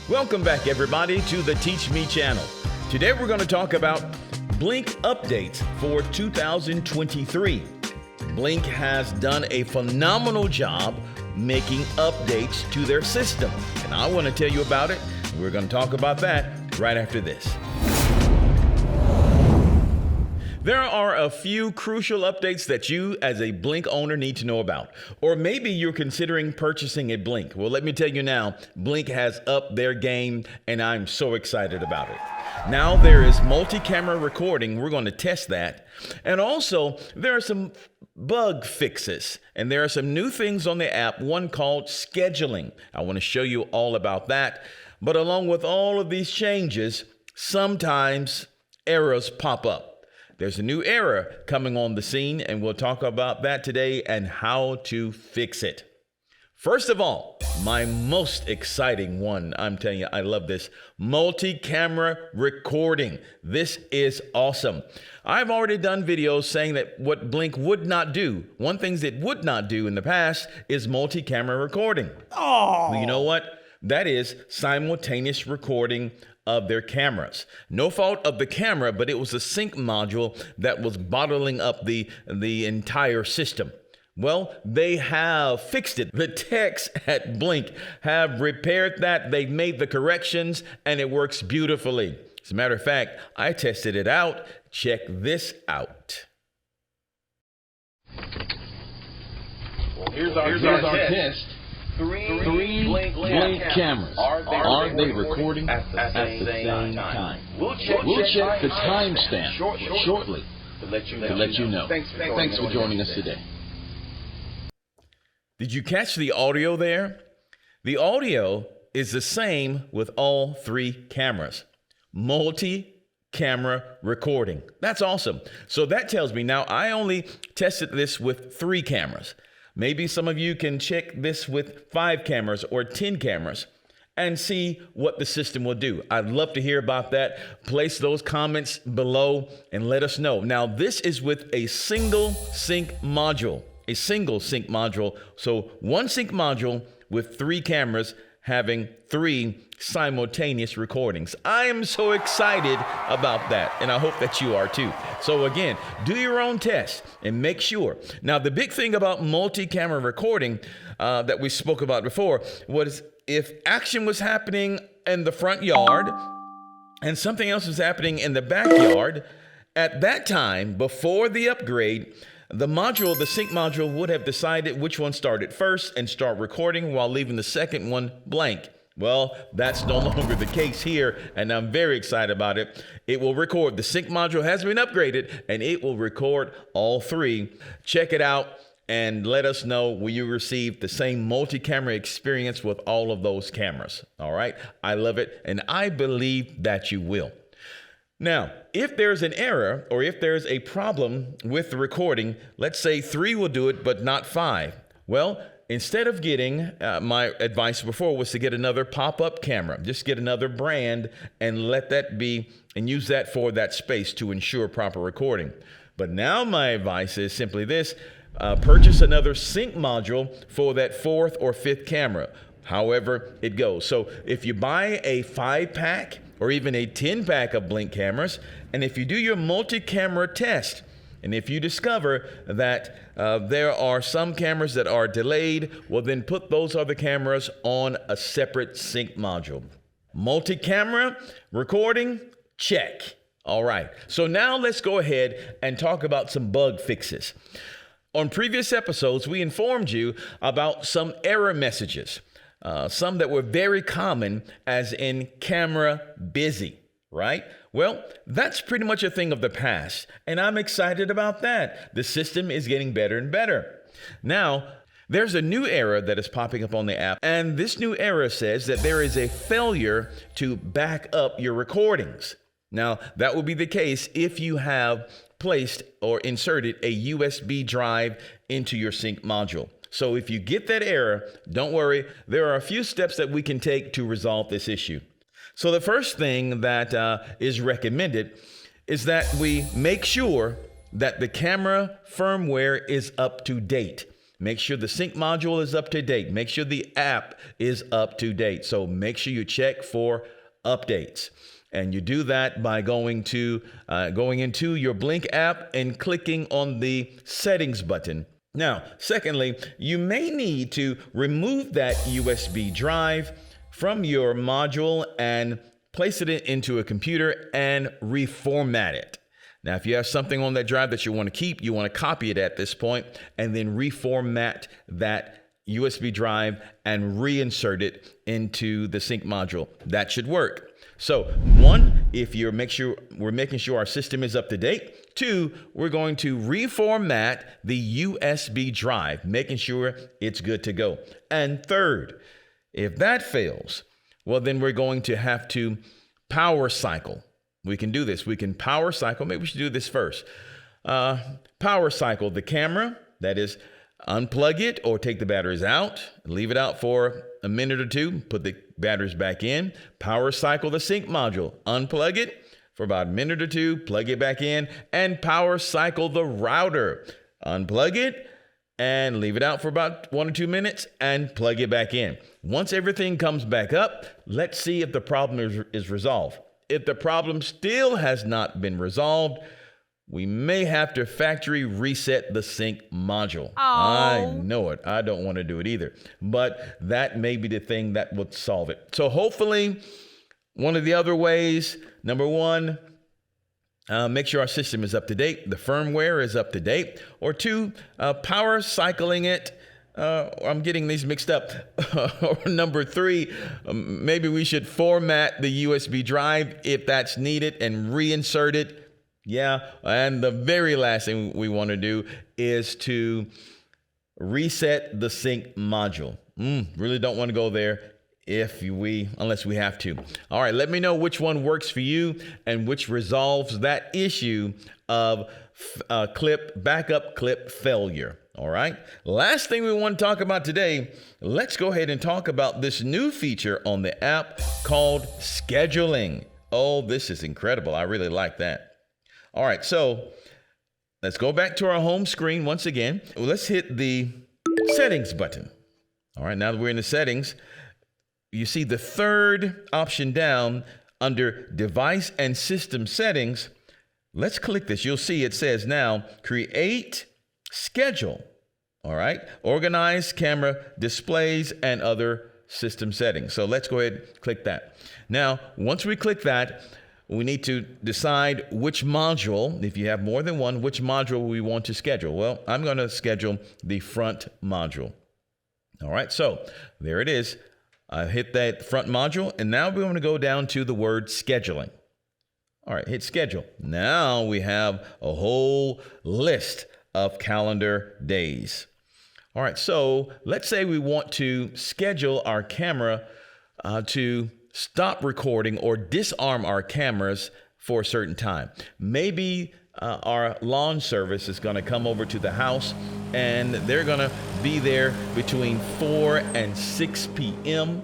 Welcome back, everybody, to the Teach Me channel. Today we're going to talk about Blink updates for 2023. Blink has done a phenomenal job making updates to their system, and I want to tell you about it. We're going to talk about that right after this. There are a few crucial updates that you as a Blink owner need to know about. Or maybe you're considering purchasing a Blink. Well, let me tell you now, Blink has upped their game and I'm so excited about it. Now there is multi-camera recording. We're going to test that. And also there are some bug fixes and there are some new things on the app, one called scheduling. I want to show you all about that. But along with all of these changes, sometimes errors pop up. There's a new error coming on the scene, and we'll talk about that today and how to fix it. First of all, my most exciting one, I'm telling you, I love this, multi-camera recording. This is awesome. I've already done videos saying that what Blink would not do, one thing it would not do in the past is multi-camera recording. Oh, well, you know what? That is simultaneous recording of their cameras. No fault of the camera, but it was a sync module that was bottling up the entire system. Well, they have fixed it. The techs at Blink have repaired that. They've made the corrections and it works beautifully. As a matter of fact, I tested it out. Check this out. Well, here's our test. Three Blink cameras. Are they recording at the same time? We'll check the timestamp shortly to let you know. Thanks for joining us today. Did you catch the audio there? The audio is the same with all three cameras. Multi-camera recording. That's awesome. So that tells me now I only tested this with 3 cameras. Maybe some of you can check this with 5 cameras or 10 cameras and see what the system will do. I'd love to hear about that. Place those comments below and let us know. Now, this is with a single sync module, So one sync module with 3 cameras having 3 simultaneous recordings. I am so excited about that, and I hope that you are too. So again, do your own test and make sure. Now, the big thing about multi-camera recording that we spoke about before was if action was happening in the front yard and something else was happening in the backyard, at that time, before the upgrade, the sync module would have decided which one started first and start recording while leaving the second one blank. Well, that's no longer the case here, and I'm very excited about it. It will record. The sync module has been upgraded, and it will record all 3. Check it out and let us know will you receive the same multi-camera experience with all of those cameras. All right? I love it, and I believe that you will. Now, if there's an error or if there's a problem with the recording, let's say 3 will do it, but not 5. Well, instead of getting, my advice before was to get another pop-up camera. Just get another brand and let that be, and use that for that space to ensure proper recording. But now my advice is simply this, purchase another sync module for that 4th or 5th camera, however it goes. So if you buy a 5-pack, or even a 10-pack of Blink cameras, and if you do your multi-camera test, and if you discover that there are some cameras that are delayed, well then put those other cameras on a separate sync module. Multi-camera recording, check. All right, so now let's go ahead and talk about some bug fixes. On previous episodes, we informed you about some error messages. Some that were very common, as in camera busy, right? Well, that's pretty much a thing of the past, and I'm excited about that. The system is getting better and better. Now, there's a new error that is popping up on the app, and this new error says that there is a failure to back up your recordings. Now, that will be the case if you have placed or inserted a USB drive into your sync module. So if you get that error, don't worry. There are a few steps that we can take to resolve this issue. So the first thing that is recommended is that we make sure that the camera firmware is up to date. Make sure the sync module is up to date. Make sure the app is up to date. So make sure you check for updates. And you do that by going into your Blink app and clicking on the settings button. Now, secondly, you may need to remove that USB drive from your module and place it into a computer and reformat it. Now, if you have something on that drive that you want to keep, you want to copy it at this point and then reformat that USB drive and reinsert it into the sync module. That should work. So one, if we're making sure our system is up to date. Two, we're going to reformat the USB drive, making sure it's good to go. And third, if that fails, well, then we're going to have to power cycle. We can do this. We can power cycle. Maybe we should do this first. Power cycle the camera, that is, unplug it or take the batteries out, leave it out for a minute or two, put the batteries back in, power cycle the sync module, unplug it for about a minute or two, plug it back in, and power cycle the router, unplug it and leave it out for about 1 or 2 minutes and plug it back in. Once everything comes back up, let's see if the problem is resolved. If the problem still has not been resolved, we may have to factory reset the sync module. I know it. I don't want to do it either. But that may be the thing that would solve it. So hopefully, one of the other ways, number one, make sure our system is up to date. The firmware is up to date. Or two, power cycling it. I'm getting these mixed up. Or number three, maybe we should format the USB drive if that's needed and reinsert it. Yeah, and the very last thing we want to do is to reset the sync module. Really don't want to go there unless we have to. All right, let me know which one works for you and which resolves that issue of backup clip failure. All right, last thing we want to talk about today, let's go ahead and talk about this new feature on the app called scheduling. Oh, this is incredible. I really like that. All right, so let's go back to our home screen once again. Let's hit the settings button. All right, now that we're in the settings, you see the third option down under device and system settings. Let's click this. You'll see it says now create schedule. All right, organize camera displays and other system settings. So let's go ahead and click that. Now, once we click that, we need to decide which module, if you have more than one, which module we want to schedule. Well, I'm going to schedule the front module. All right, so there it is. I hit that front module, and now we're going to go down to the word scheduling. All right, hit schedule. Now we have a whole list of calendar days. All right, so let's say we want to schedule our camera to stop recording or disarm our cameras for a certain time. Maybe our lawn service is going to come over to the house and they're going to be there between 4 and 6 p.m.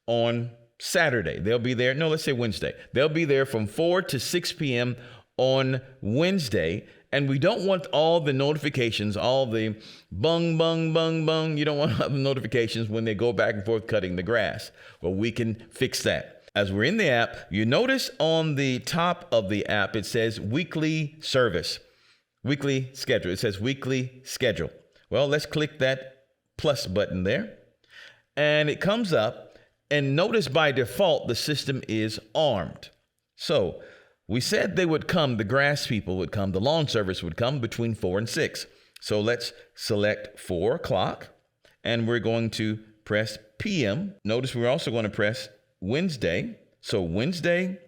on Saturday. They'll be there. No, let's say Wednesday. They'll be there from 4 to 6 p.m. on Wednesday. And we don't want all the notifications, all the bung, bung, bung, bung. You don't want to have notifications when they go back and forth cutting the grass. Well, we can fix that. As we're in the app, you notice on the top of the app, it says weekly service, weekly schedule. It says weekly schedule. Well, let's click that plus button there. And it comes up, and notice by default, the system is armed. So we said they would come, the grass people would come, the lawn service would come between 4 and 6. So let's select 4 o'clock, and we're going to press PM. Notice we're also going to press Wednesday. So Wednesday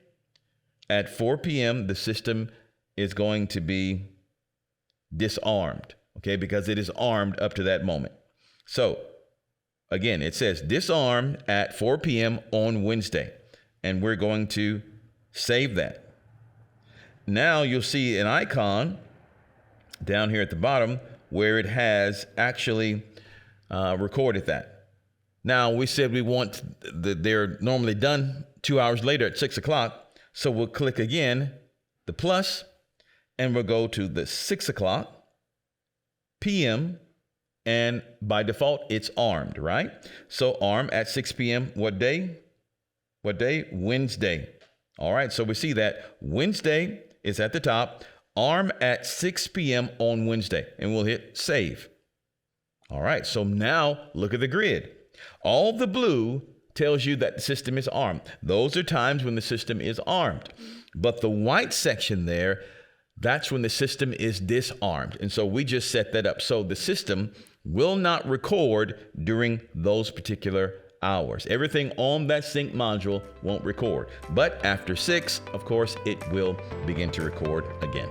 at 4 p.m., the system is going to be disarmed, okay, because it is armed up to that moment. So again, it says disarm at 4 p.m. on Wednesday, and we're going to save that. Now you'll see an icon down here at the bottom where it has actually recorded that. Now we said we want they're normally done 2 hours later at 6 o'clock. So we'll click again, the plus, and we'll go to the 6 o'clock PM and by default, it's armed, right? So arm at 6 p.m. What day? What day? Wednesday. All right, so we see that Wednesday is at the top, arm at 6 p.m. on Wednesday, and we'll hit save. All right, so now look at the grid. All the blue tells you that the system is armed. Those are times when the system is armed. But the white section there, that's when the system is disarmed. And so we just set that up. So the system will not record during those particular hours. Everything on that sync module won't record. But after 6, of course, it will begin to record again.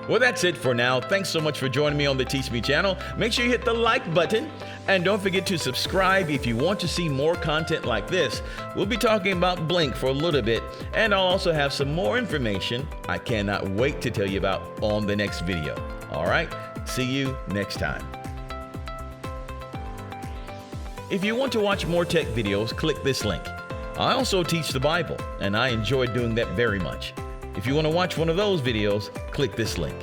Well, that's it for now. Thanks so much for joining me on the Teach Me channel. Make sure you hit the like button and don't forget to subscribe if you want to see more content like this. We'll be talking about Blink for a little bit, and I'll also have some more information I cannot wait to tell you about on the next video. All right, see you next time. If you want to watch more tech videos, click this link. I also teach the Bible, and I enjoy doing that very much. If you want to watch one of those videos, click this link.